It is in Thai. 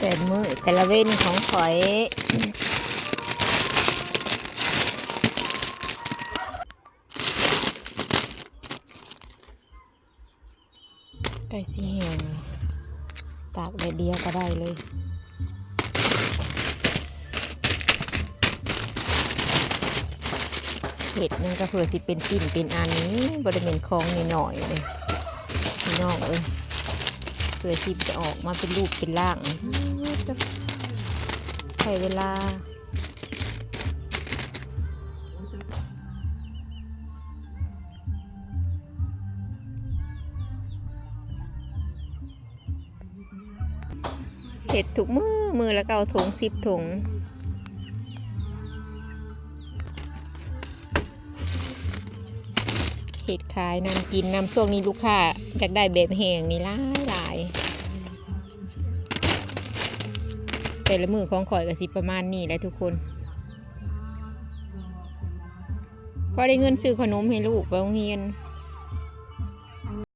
แต่มือแต่ละเว้นของข่อยไก่สีแห้งตากแดดเดียวก็ได้เลยเห็ดนึงก็เผื่อสิเป็นสิ้นเป็นอันนี้บริเวณคลองหน่อยๆเลยพี่น้องเผื่อสิจะออกมาเป็นรูปเป็นร่างใช้เวลาเห็ดถุกมือแล้วก็เอาถุง10 ถุงเห็ดขายนำกินนำช่วงนี้ลูกค้าอยากได้แบบแห้งนี่หลายแต่ละมือของข่อยก็สิประมาณนี้แหละทุกคนพอได้เงินซื้อขนมให้ลูกไปโรงเรียน